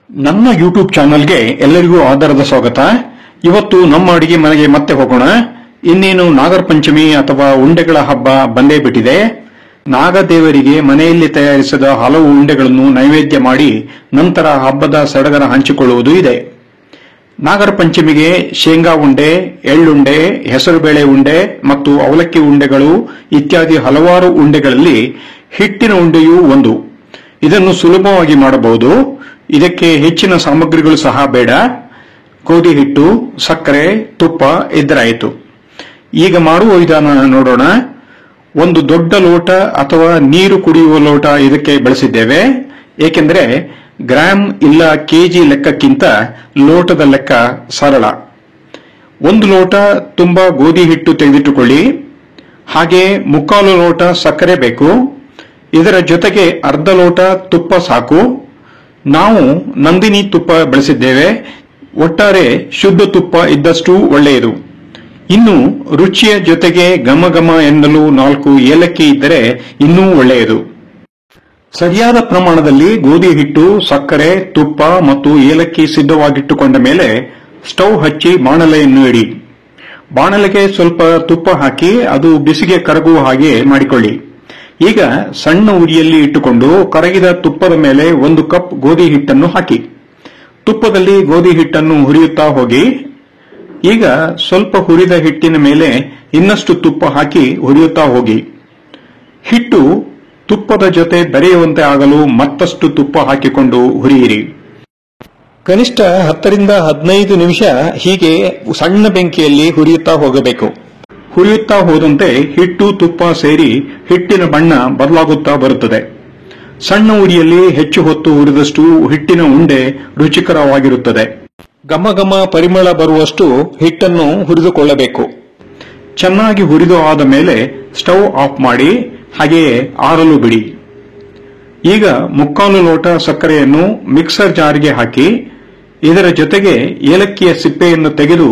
ನನ್ನ ಯೂಟ್ಯೂಬ್ ಚಾನೆಲ್ಗೆ ಎಲ್ಲರಿಗೂ ಆಧಾರದ ಸ್ವಾಗತ. ಇವತ್ತು ನಮ್ಮ ಅಡಿಗೆ ಮನೆಗೆ ಮತ್ತೆ ಹೋಗೋಣ. ಇನ್ನೇನು ನಾಗರ ಪಂಚಮಿ ಅಥವಾ ಉಂಡೆಗಳ ಹಬ್ಬ ಬಂದೇ ಬಿಟ್ಟಿದೆ. ನಾಗದೇವರಿಗೆ ಮನೆಯಲ್ಲಿ ತಯಾರಿಸಿದ ಹಲವು ಉಂಡೆಗಳನ್ನು ನೈವೇದ್ಯ ಮಾಡಿ ನಂತರ ಹಬ್ಬದ ಸಡಗರ ಹಂಚಿಕೊಳ್ಳುವುದು ಇದೆ. ನಾಗರ ಪಂಚಮಿಗೆ ಶೇಂಗಾ ಉಂಡೆ, ಎಳ್ಳುಂಡೆ, ಹೆಸರುಬೇಳೆ ಉಂಡೆ ಮತ್ತು ಅವಲಕ್ಕಿ ಉಂಡೆಗಳು ಇತ್ಯಾದಿ ಹಲವಾರು ಉಂಡೆಗಳಲ್ಲಿ ಹಿಟ್ಟಿನ ಉಂಡೆಯೂ ಒಂದು. ಇದನ್ನು ಸುಲಭವಾಗಿ ಮಾಡಬಹುದು. ಇದಕ್ಕೆ ಹೆಚ್ಚಿನ ಸಾಮಗ್ರಿಗಳು ಸಹ ಬೇಡ. ಗೋಧಿ ಹಿಟ್ಟು, ಸಕ್ಕರೆ, ತುಪ್ಪ ಇದ್ದರಾಯಿತು. ಈಗ ಮಾಡುವ ವಿಧಾನ ನೋಡೋಣ. ಒಂದು ದೊಡ್ಡ ಲೋಟ ಅಥವಾ ನೀರು ಕುಡಿಯುವ ಲೋಟ ಇದಕ್ಕೆ ಬಳಸಿದ್ದೇವೆ. ಏಕೆಂದರೆ ಗ್ರಾಮ್ ಇಲ್ಲ ಕೆಜಿ ಲೆಕ್ಕಕ್ಕಿಂತ ಲೋಟದ ಲೆಕ್ಕ ಸರಳ. ಒಂದು ಲೋಟ ತುಂಬಾ ಗೋಧಿ ಹಿಟ್ಟು ತೆಗೆದಿಟ್ಟುಕೊಳ್ಳಿ. ಹಾಗೆ ಮುಕ್ಕಾಲು ಲೋಟ ಸಕ್ಕರೆ ಬೇಕು. ಇದರ ಜೊತೆಗೆ ಅರ್ಧ ಲೋಟ ತುಪ್ಪ ಸಾಕು. ನಾವು ನಂದಿನಿ ತುಪ್ಪ ಬಳಸಿದ್ದೇವೆ. ಒಟ್ಟಾರೆ ಶುದ್ಧ ತುಪ್ಪ ಇದ್ದಷ್ಟು ಒಳ್ಳೆಯದು. ಇನ್ನು ರುಚಿಯ ಜೊತೆಗೆ ಘಮ ಘಮ ಎನ್ನಲು 4 ಏಲಕ್ಕಿ ಇದ್ದರೆ ಇನ್ನೂ ಒಳ್ಳೆಯದು. ಸರಿಯಾದ ಪ್ರಮಾಣದಲ್ಲಿ ಗೋಧಿ ಹಿಟ್ಟು, ಸಕ್ಕರೆ, ತುಪ್ಪ ಮತ್ತು ಏಲಕ್ಕಿ ಸಿದ್ಧವಾಗಿಟ್ಟುಕೊಂಡ ಮೇಲೆ ಸ್ಟವ್ ಹಚ್ಚಿ ಬಾಣಲೆಯನ್ನು ಇಡಿ. ಬಾಣಲೆಗೆ ಸ್ವಲ್ಪ ತುಪ್ಪ ಹಾಕಿ ಅದು ಬಿಸಿಗೆ ಕರಗುವ ಹಾಗೆ ಮಾಡಿಕೊಳ್ಳಿ. ಈಗ ಸಣ್ಣ ಉರಿಯಲ್ಲಿ ಇಟ್ಟುಕೊಂಡು ಕರಗಿದ ತುಪ್ಪದ ಮೇಲೆ 1 ಕಪ್ ಗೋಧಿ ಹಿಟ್ಟನ್ನು ಹಾಕಿ. ತುಪ್ಪದಲ್ಲಿ ಗೋಧಿ ಹಿಟ್ಟನ್ನು ಹುರಿಯುತ್ತಾ ಹೋಗಿ. ಈಗ ಸ್ವಲ್ಪ ಹುರಿದ ಹಿಟ್ಟಿನ ಮೇಲೆ ಇನ್ನಷ್ಟು ತುಪ್ಪ ಹಾಕಿ ಹುರಿಯುತ್ತಾ ಹೋಗಿ. ಹಿಟ್ಟು ತುಪ್ಪದ ಜೊತೆ ಬೆರೆಯುವಂತೆ ಆಗಲು ಮತ್ತಷ್ಟು ತುಪ್ಪ ಹಾಕಿಕೊಂಡು ಹುರಿಯಿರಿ. ಕನಿಷ್ಠ 10 ರಿಂದ 15 ನಿಮಿಷ ಹೀಗೆ ಸಣ್ಣ ಬೆಂಕಿಯಲ್ಲಿ ಹುರಿಯುತ್ತಾ ಹೋಗಬೇಕು. ಹುರಿಯುತ್ತಾ ಹೋದಂತೆ ಹಿಟ್ಟು ತುಪ್ಪ ಸೇರಿ ಹಿಟ್ಟಿನ ಬಣ್ಣ ಬದಲಾಗುತ್ತಾ ಬರುತ್ತದೆ. ಸಣ್ಣ ಉರಿಯಲ್ಲಿ ಹೆಚ್ಚು ಹೊತ್ತು ಹುರಿದಷ್ಟು ಹಿಟ್ಟಿನ ಉಂಡೆ ರುಚಿಕರವಾಗಿರುತ್ತದೆ. ಘಮ ಘಮ ಪರಿಮಳ ಬರುವಷ್ಟು ಹಿಟ್ಟನ್ನು ಹುರಿದುಕೊಳ್ಳಬೇಕು. ಚೆನ್ನಾಗಿ ಹುರಿದು ಆದ ಮೇಲೆ ಸ್ಟವ್ ಆಫ್ ಮಾಡಿ ಹಾಗೆಯೇ ಆರಲು ಬಿಡಿ. ಈಗ ಮುಕ್ಕಾಲು ಲೋಟ ಸಕ್ಕರೆಯನ್ನು ಮಿಕ್ಸರ್ ಜಾರ್ಗೆ ಹಾಕಿ ಇದರ ಜೊತೆಗೆ ಏಲಕ್ಕಿಯ ಸಿಪ್ಪೆಯನ್ನು ತೆಗೆದು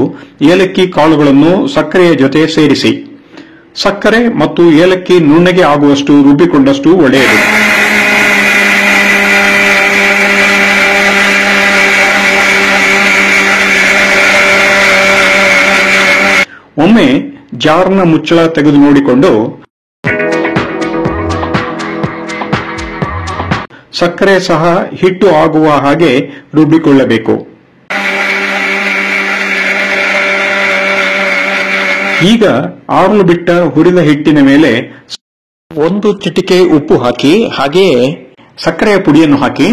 ಏಲಕ್ಕಿ ಕಾಳುಗಳನ್ನು ಸಕ್ಕರೆಯ ಜೊತೆ ಸೇರಿಸಿ. ಸಕ್ಕರೆ ಮತ್ತು ಏಲಕ್ಕಿ ನುಣ್ಣಗೆ ಆಗುವಷ್ಟು ರುಬ್ಬಿಕೊಂಡಷ್ಟು ಒಳ್ಳೆಯದು. ಒಮ್ಮೆ ಜಾರ್ನ ಮುಚ್ಚಳ ತೆಗೆದು ನೋಡಿಕೊಂಡು ಸಕ್ಕರೆ ಸಹ ಹಿಟ್ಟು ಆಗುವ ಹಾಗೆ ರುಬ್ಬಿಕೊಳ್ಳಬೇಕು. ಈಗ ಆರಲು ಬಿಟ್ಟ ಹುರಿದ ಹಿಟ್ಟಿನ ಮೇಲೆ 1 ಚಿಟಿಕೆ ಉಪ್ಪು ಹಾಕಿ ಹಾಗೆಯೇ ಸಕ್ಕರೆಯ ಪುಡಿಯನ್ನು ಹಾಕಿ.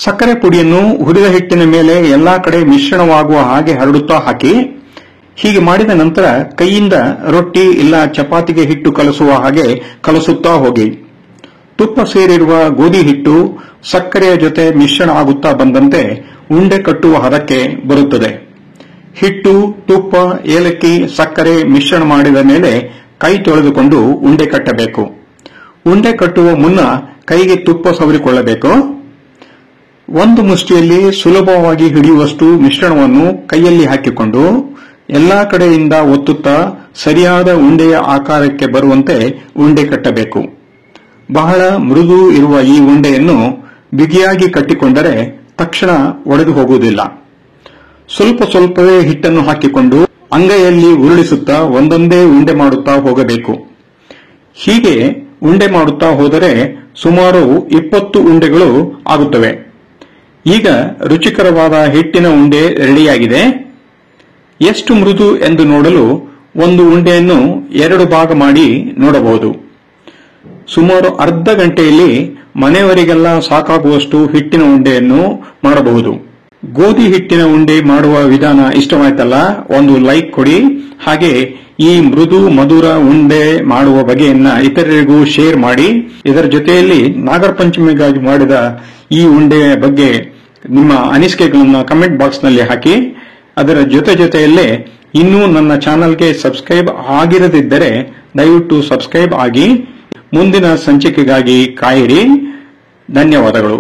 ಸಕ್ಕರೆ ಪುಡಿಯನ್ನು ಹುರಿದ ಹಿಟ್ಟಿನ ಮೇಲೆ ಎಲ್ಲಾ ಕಡೆ ಮಿಶ್ರಣವಾಗುವ ಹಾಗೆ ಹರಡುತ್ತಾ ಹಾಕಿ. ಹೀಗೆ ಮಾಡಿದ ನಂತರ ಕೈಯಿಂದ ರೊಟ್ಟಿ ಇಲ್ಲ ಚಪಾತಿಗೆ ಹಿಟ್ಟು ಕಲಸುವ ಹಾಗೆ ಕಲಸುತ್ತಾ ಹೋಗಿ. ತುಪ್ಪ ಸೇರಿರುವ ಗೋಧಿ ಹಿಟ್ಟು ಸಕ್ಕರೆಯ ಜೊತೆ ಮಿಶ್ರಣ ಆಗುತ್ತಾ ಬಂದಂತೆ ಉಂಡೆ ಕಟ್ಟುವ ಹದಕ್ಕೆ ಬರುತ್ತದೆ. ಹಿಟ್ಟು, ತುಪ್ಪ, ಏಲಕ್ಕಿ, ಸಕ್ಕರೆ ಮಿಶ್ರಣ ಮಾಡಿದ ಮೇಲೆ ಕೈ ತೊಳೆದುಕೊಂಡು ಉಂಡೆ ಕಟ್ಟಬೇಕು. ಉಂಡೆ ಕಟ್ಟುವ ಮುನ್ನ ಕೈಗೆ ತುಪ್ಪ ಸವರಿಕೊಳ್ಳಬೇಕು. ಒಂದು ಮುಷ್ಟಿಯಲ್ಲಿ ಸುಲಭವಾಗಿ ಹಿಡಿಯುವಷ್ಟು ಮಿಶ್ರಣವನ್ನು ಕೈಯಲ್ಲಿ ಹಾಕಿಕೊಂಡು ಎಲ್ಲಾ ಕಡೆಯಿಂದ ಒತ್ತುತ್ತಾ ಸರಿಯಾದ ಉಂಡೆಯ ಆಕಾರಕ್ಕೆ ಬರುವಂತೆ ಉಂಡೆ ಕಟ್ಟಬೇಕು. ಬಹಳ ಮೃದು ಇರುವ ಈ ಉಂಡೆಯನ್ನು ಬಿಗಿಯಾಗಿ ಕಟ್ಟಿಕೊಂಡರೆ ತಕ್ಷಣ ಒಡೆದು ಹೋಗುವುದಿಲ್ಲ. ಸ್ವಲ್ಪ ಸ್ವಲ್ಪವೇ ಹಿಟ್ಟನ್ನು ಹಾಕಿಕೊಂಡು ಅಂಗೈಯಲ್ಲಿ ಉರುಳಿಸುತ್ತಾ ಒಂದೊಂದೇ ಉಂಡೆ ಮಾಡುತ್ತಾ ಹೋಗಬೇಕು. ಹೀಗೆ ಉಂಡೆ ಮಾಡುತ್ತಾ ಹೋದರೆ ಸುಮಾರು 20 ಉಂಡೆಗಳು ಆಗುತ್ತವೆ. ಈಗ ರುಚಿಕರವಾದ ಹಿಟ್ಟಿನ ಉಂಡೆ ರೆಡಿಯಾಗಿದೆ. ಎಷ್ಟು ಮೃದು ಎಂದು ನೋಡಲು ಒಂದು ಉಂಡೆಯನ್ನು 2 ಭಾಗ ಮಾಡಿ ನೋಡಬಹುದು. ಸುಮಾರು ಅರ್ಧ ಗಂಟೆಯಲ್ಲಿ ಮನೆಯವರಿಗೆಲ್ಲ ಸಾಕಾಗುವಷ್ಟು ಹಿಟ್ಟಿನ ಉಂಡೆಯನ್ನು ಮಾಡಬಹುದು. ಗೋಧಿ ಹಿಟ್ಟಿನ ಉಂಡೆ ಮಾಡುವ ವಿಧಾನ ಇಷ್ಟವಾಯ್ತಲ್ಲ? ಒಂದು ಲೈಕ್ ಕೊಡಿ. ಹಾಗೆ ಈ ಮೃದು ಮಧುರ ಉಂಡೆ ಮಾಡುವ ಬಗೆಯನ್ನ ಇತರರಿಗೂ ಶೇರ್ ಮಾಡಿ. ಇದರ ಜೊತೆಯಲ್ಲಿ ನಾಗರ ಪಂಚಮಿಗಾಗಿ ಮಾಡಿದ ಈ ಉಂಡೆಯ ಬಗ್ಗೆ ನಿಮ್ಮ ಅನಿಸಿಕೆಗಳನ್ನು ಕಮೆಂಟ್ ಬಾಕ್ಸ್ ನಲ್ಲಿ ಹಾಕಿ. ಅದರ ಜೊತೆಯಲ್ಲೇ ಇನ್ನೂ ನನ್ನ ಚಾನೆಲ್ಗೆ ಸಬ್ಸ್ಕ್ರೈಬ್ ಆಗಿರದಿದ್ದರೆ ದಯವಿಟ್ಟು ಸಬ್ಸ್ಕ್ರೈಬ್ ಆಗಿ ಮುಂದಿನ ಸಂಚಿಕೆಗಾಗಿ ಕಾಯಿರಿ. ಧನ್ಯವಾದಗಳು.